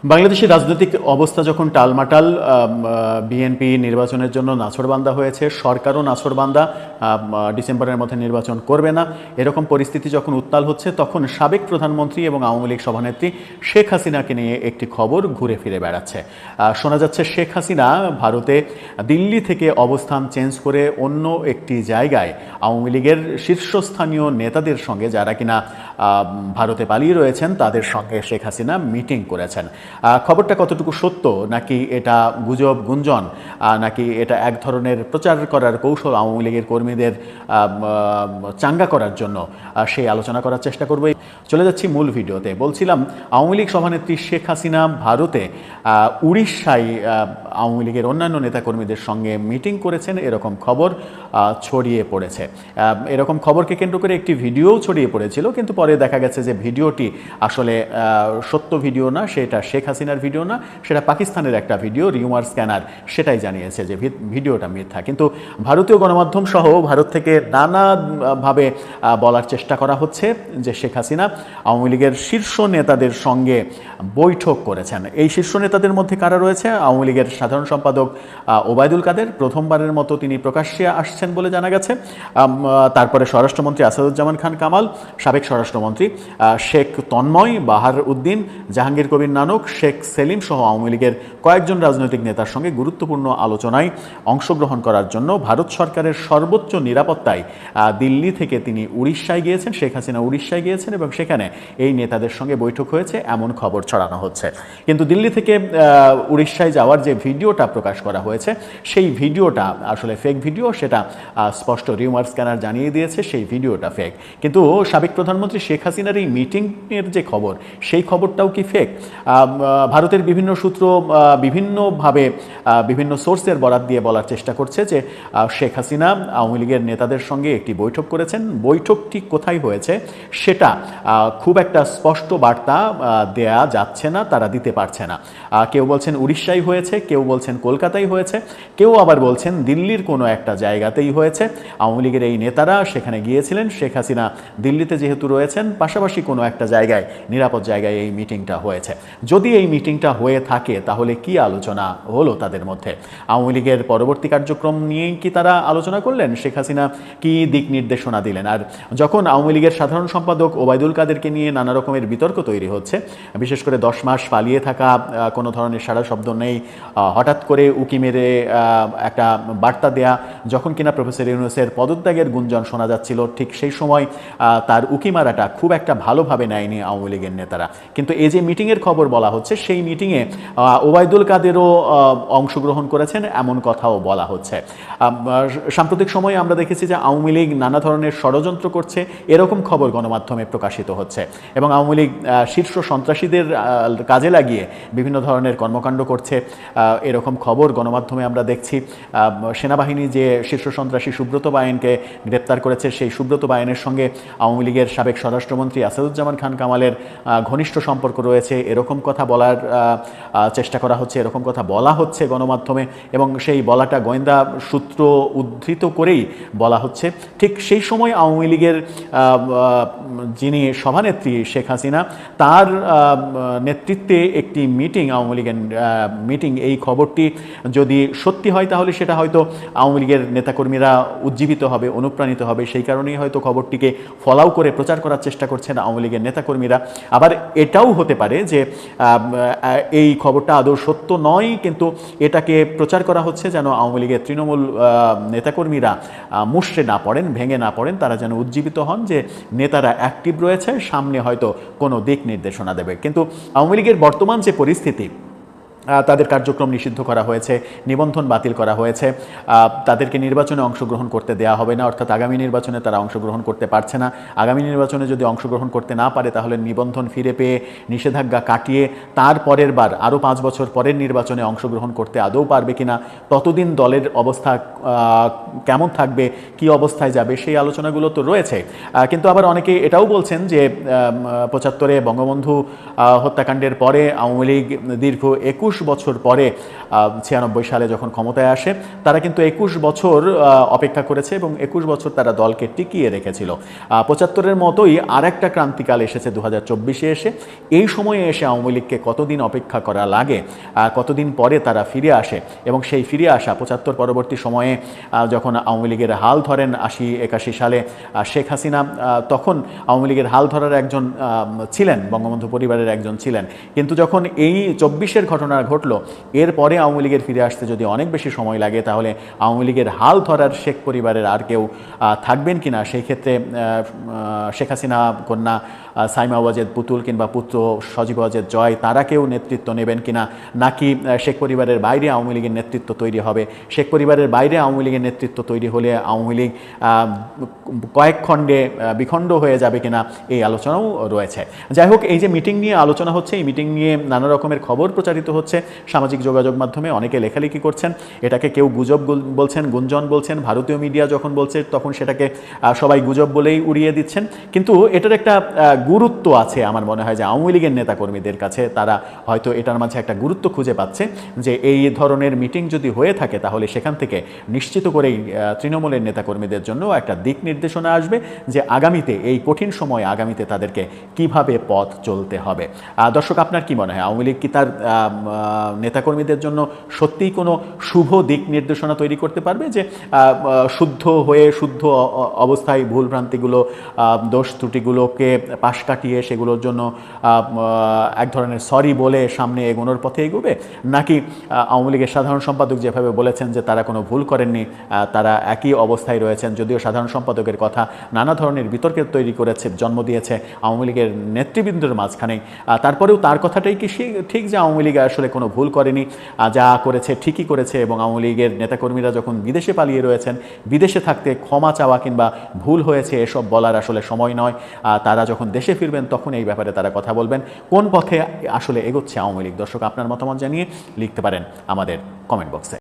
বাংলাদেশের রাজনৈতিক অবস্থা যখন টালমাটাল, বিএনপি নির্বাচনের জন্য নাছোড়বান্দা হয়েছে, সরকারও নাছোড়বান্দা, ডিসেম্বরের মধ্যে নির্বাচন করবে না, এরকম পরিস্থিতি যখন উত্তাল হচ্ছে, তখন সাবেক প্রধানমন্ত্রী এবং আওয়ামী লীগ সভানেত্রী শেখ হাসিনাকে নিয়ে একটি খবর ঘুরে ফিরে বেড়াচ্ছে। শোনা যাচ্ছে শেখ হাসিনা ভারতে দিল্লি থেকে অবস্থান চেঞ্জ করে অন্য একটি জায়গায় আওয়ামী লীগের শীর্ষস্থানীয় নেতাদের সঙ্গে, যারা কিনা ভারতে পালিয়ে রয়েছেন, তাদের সঙ্গে শেখ হাসিনা মিটিং করেছেন। খবরটা কতটুকু সত্য, নাকি এটা গুজব গুঞ্জন, নাকি এটা এক ধরনের প্রচার করার কৌশল আওয়ামী লীগের কর্মীদের চাঙ্গা করার জন্য, সেই আলোচনা করার চেষ্টা করব। চলে যাচ্ছি মূল ভিডিওতে। বলছিলাম, আওয়ামী লীগ সভানেত্রী শেখ হাসিনা ভারতে উড়িষ্যায় আওয়ামী লীগের অন্যান্য নেতাকর্মীদের সঙ্গে মিটিং করেছেন, এরকম খবর ছড়িয়ে পড়েছে। এরকম খবরকে কেন্দ্র করে একটি ভিডিও ছড়িয়ে পড়েছিল, কিন্তু পরে দেখা গেছে যে ভিডিওটি আসলে সত্য ভিডিও না, সেটা শেখ হাসিনার ভিডিও না, সেটা পাকিস্তানের একটা ভিডিও, রিউমার স্ক্যানার সেটাই জানিয়েছে যে ভিডিওটা মিথ্যা। কিন্তু ভারতীয় গণমাধ্যম সহ ভারত থেকে নানাভাবে বলার চেষ্টা করা হচ্ছে যে শেখ হাসিনা আওয়ামী লীগের শীর্ষ নেতাদের সঙ্গে বৈঠক করেছেন। এই শীর্ষ নেতাদের মধ্যে কারা রয়েছে? আওয়ামী লীগের সাধারণ সম্পাদক ওবায়দুল কাদের, প্রথমবারের মতো তিনি প্রকাশ্যে আসছেন বলে জানা গেছে। তারপরে স্বরাষ্ট্রমন্ত্রী আসাদুজ্জামান খান কামাল, সাবেক স্বরাষ্ট্রমন্ত্রী শেখ তন্ময়, বাহার উদ্দিন, জাহাঙ্গীর কবির নানক, শেখ সেলিম সহ আওয়ামী লীগের কয়েকজন রাজনৈতিক নেতার সঙ্গে গুরুত্বপূর্ণ আলোচনায় অংশগ্রহণ করার জন্য ভারত সরকারের সর্বোচ্চ নিরাপত্তায় দিল্লি থেকে তিনি উড়িষ্যায় গিয়েছেন, শেখ হাসিনা উড়িষ্যায় গিয়েছেন এবং সেখানে এই নেতাদের সঙ্গে বৈঠক হয়েছে এমন খবর ছড়ানো হচ্ছে। কিন্তু দিল্লি থেকে উড়িষ্যায় যাওয়ার যে ভিডিওটা প্রকাশ করা হয়েছে, সেই ভিডিওটা আসলে ফেক ভিডিও, সেটা স্পষ্ট রিউমার স্ক্যানার জানিয়ে দিয়েছে সেই ভিডিওটা ফেক। কিন্তু সাবেক প্রধানমন্ত্রী শেখ হাসিনার এই মিটিংয়ের যে খবর, সেই খবরটাও কি ফেক? ভারতের বিভিন্ন সূত্র বিভিন্নভাবে বিভিন্ন সোর্সের বরাত দিয়ে বলার চেষ্টা করছে যে শেখ হাসিনা আওয়ামী লীগের নেতাদের সঙ্গে একটি বৈঠক করেছেন। বৈঠকটি কোথায় হয়েছে সেটা খুব একটা স্পষ্ট বার্তা দেয়া যাচ্ছে না, তারা দিতে পারছে না। কেউ বলছেন উড়িষ্যায় হয়েছে, কেউ বলছেন কলকাতায় হয়েছে, কেউ আবার বলছেন দিল্লির কোনো একটা জায়গাতেই হয়েছে। আওয়ামী লীগের এই নেতারা সেখানে গিয়েছিলেন, শেখ হাসিনা দিল্লিতে যেহেতু রয়েছেন, পাশাপাশি কোনো একটা জায়গায়, নিরাপদ জায়গায় এই মিটিংটা হয়েছে। যদি এই মিটিংটা হয়ে থাকে, তাহলে কি আলোচনা হলো তাদের মধ্যে? আওয়ামী লীগের পরবর্তী কার্যক্রম নিয়েই কি তারা আলোচনা করলেন? শেখ হাসিনা কি দিক নির্দেশনা দিলেন? আর যখন আওয়ামী লীগের সাধারণ সম্পাদক ওবায়দুল কাদেরকে নিয়ে নানা রকমের বিতর্ক তৈরি হচ্ছে, বিশেষ করে 10 মাস পালিয়ে থাকা, কোনো ধরনের সারা শব্দ নেই, হঠাৎ করে উকি মেরে একটা বার্তা দেয়া, যখন কিনা প্রফেসর ইউনূসের পদত্যাগের গুঞ্জন শোনা যাচ্ছিল, ঠিক সেই সময় তার উকি মারাটা খুব একটা ভালোভাবে নেয়নি আওয়ামী লীগের নেতারা। কিন্তু এই যে মিটিংয়ের খবর বলা হচ্ছে, সেই মিটিংয়ে ওবায়দুল কাদেরও অংশগ্রহণ করেছেন এমন কথাও বলা হচ্ছে। সাম্প্রতিক সময়ে আমরা দেখেছি যে আওয়ামী লীগ নানা ধরনের ষড়যন্ত্র করছে, এরকম খবর গণমাধ্যমে প্রকাশিত হচ্ছে এবং আওয়ামী লীগ শীর্ষ সন্ত্রাসীদের কাজে লাগিয়ে বিভিন্ন ধরনের কর্মকাণ্ড করছে, এরকম খবর গণমাধ্যমে আমরা দেখছি। সেনাবাহিনী যে শীর্ষ সন্ত্রাসী সুব্রত বায়েনকে গ্রেপ্তার করেছে, সেই সুব্রত বায়েনের সঙ্গে আওয়ামী লীগের সাবেক স্বরাষ্ট্রমন্ত্রী আসাদুজ্জামান খান কামালের ঘনিষ্ঠ সম্পর্ক রয়েছে, এরকম কথা বলার চেষ্টা করা হচ্ছে, এরকম কথা বলা হচ্ছে গণমাধ্যমে এবং সেই বলাটা গোয়েন্দা সূত্র উদ্ধৃত করেই বলা হচ্ছে। ঠিক সেই সময় আওয়ামী লীগের যিনি সভানেত্রী শেখ হাসিনা, তার নেতৃত্বে একটি মিটিং, আওয়ামী লীগের মিটিং, এই খবরটি যদি সত্যি হয় তাহলে সেটা হয়তো আওয়ামী লীগের নেতাকর্মীরা উজ্জীবিত হবে, অনুপ্রাণিত হবে, সেই কারণেই হয়তো খবরটিকে ফলাও করে প্রচার করার চেষ্টা করছেন আওয়ামী লীগের নেতাকর্মীরা। আবার এটাও হতে পারে যে এই খবরটা আদৌ সত্য নয়, কিন্তু এটাকে প্রচার করা হচ্ছে যেন আওয়ামী লীগের তৃণমূল নেতাকর্মীরা মুষড়ে না পড়েন, ভেঙে না পড়েন, তারা যেন উজ্জীবিত হন যে নেতারা অ্যাক্টিভ রয়েছে, সামনে হয়তো কোনো দিক নির্দেশনা দেবে। কিন্তু আওয়ামী লীগের বর্তমান যে পরিস্থিতি, তাদের কার্যক্রম নিষিদ্ধ করা হয়েছে, নিবন্ধন বাতিল করা হয়েছে, তাদেরকে নির্বাচনে অংশগ্রহণ করতে দেওয়া হবে না, অর্থাৎ আগামী নির্বাচনে তারা অংশগ্রহণ করতে পারছে না। আগামী নির্বাচনে যদি অংশগ্রহণ করতে না পারে, তাহলে নিবন্ধন ফিরে পেয়ে নিষেধাজ্ঞা কাটিয়ে তার পরের বার আরও 5 বছর পরের নির্বাচনে অংশগ্রহণ করতে আদৌ পারবে কিনা, ততদিন দলের অবস্থা কেমন থাকবে, কি অবস্থায় যাবে, সেই আলোচনাগুলো তো রয়েছে। কিন্তু আবার অনেকে এটাও বলছেন যে 75-এ বঙ্গবন্ধু হত্যাকাণ্ডের পরে আওয়ামী লীগ দীর্ঘ 21 বছর পরে 96 সালে যখন ক্ষমতায় আসে, তারা কিন্তু 21 বছর অপেক্ষা করেছে এবং 21 বছর তারা দলকে টিকিয়ে রেখেছিল। 75-এর মতোই আরেকটা ক্রান্তিকাল এসেছে 2024-এ এসে। এই সময়ে এসে আওয়ামী লীগকে কতদিন অপেক্ষা করা লাগে, কতদিন পরে তারা ফিরে আসে, এবং সেই ফিরে আসা 75 পরবর্তী সময়ে যখন আওয়ামী লীগের হাল ধরেন 80-81 সালে শেখ হাসিনা, তখন আওয়ামী লীগের হাল ধরার একজন ছিলেন, বঙ্গবন্ধু পরিবারের একজন ছিলেন। কিন্তু যখন এই 24-এর ঘটনা ঘটলো, এরপরে আওয়ামী লীগের ফিরে আসতে যদি অনেক বেশি সময় লাগে, তাহলে আওয়ামী লীগের হাল ধরার শেখ পরিবারের আর কেউ থাকবেন কিনা, সেই ক্ষেত্রে শেখ হাসিনা কন্যা সাইমা ওয়াজেদ পুতুল কিংবা পুত্র সজীব ওয়াজেদ জয়, তারা কেউ নেতৃত্ব নেবেন কিনা, নাকি শেখ পরিবারের বাইরে আওয়ামী লীগের নেতৃত্ব তৈরি হবে। শেখ পরিবারের বাইরে আওয়ামী লীগের নেতৃত্ব তৈরি হলে আওয়ামী লীগ কয়েক খণ্ডে বিখণ্ড হয়ে যাবে কিনা, এই আলোচনাও রয়েছে। যাই হোক, এই যে মিটিং নিয়ে আলোচনা হচ্ছে, এই মিটিং নিয়ে নানা রকমের খবর প্রচারিত হচ্ছে সামাজিক যোগাযোগ মাধ্যমে, অনেকে লেখালেখি করছেন। এটাকে কেউ গুজব বলছেন, গুঞ্জন বলছেন। ভারতীয় মিডিয়া যখন বলছে তখন সেটাকে সবাই গুজব বলেই উড়িয়ে দিচ্ছেন। কিন্তু এটার একটা গুরুত্ব আছে আমার মনে হয়, যে আওয়ামী লীগের নেতাকর্মীদের কাছে তারা হয়তো এটার মাঝে একটা গুরুত্ব খুঁজে পাচ্ছে, যে এই ধরনের মিটিং যদি হয়ে থাকে তাহলে সেখান থেকে নিশ্চিত করেই তৃণমূলের নেতাকর্মীদের জন্য একটা দিক নির্দেশনা আসবে, যে আগামীতে এই কঠিন সময় আগামীতে তাদেরকে কিভাবে পথ চলতে হবে। দর্শক, আপনার কি মনে হয়, আওয়ামী লীগ কি তার নেতাকর্মীদের জন্য সত্যিই কোনো শুভ দিক নির্দেশনা তৈরি করতে পারবে, যে শুদ্ধ হয়ে শুদ্ধ অবস্থায় ভুলভ্রান্তিগুলো, দোষ ত্রুটিগুলোকে পাশ কাটিয়ে সেগুলোর জন্য এক ধরনের সরি বলে সামনে এগোনোর পথে এগোবে, নাকি আওয়ামী লীগের সাধারণ সম্পাদক যেভাবে বলেছেন যে তারা কোনো ভুল করেননি, তারা একই অবস্থায় রয়েছেন, যদিও সাধারণ সম্পাদকের কথা নানা ধরনের বিতর্কের তৈরি করেছে, জন্ম দিয়েছে আওয়ামী লীগের নেতৃবৃন্দের মাঝখানে, তারপরেও তার কথাটাই কি ঠিক যে আওয়ামী লীগ আসলে কোনো ভুল করেনি, যা করেছে ঠিকই করেছে, এবং আওয়ামী লীগের নেতাকর্মীরা যখন বিদেশে পালিয়ে রয়েছেন, বিদেশে থাকতে ক্ষমা চাওয়া কিংবা ভুল হয়েছে এসব বলার আসলে সময় নয়, তারা যখন দেশে ফিরবেন তখন এই ব্যাপারে তারা কথা বলবেন। কোন পথে আসলে এগোচ্ছে আওয়ামী লীগ? দর্শক, আপনার মতামত জানিয়ে লিখতে পারেন আমাদের কমেন্ট বক্সে।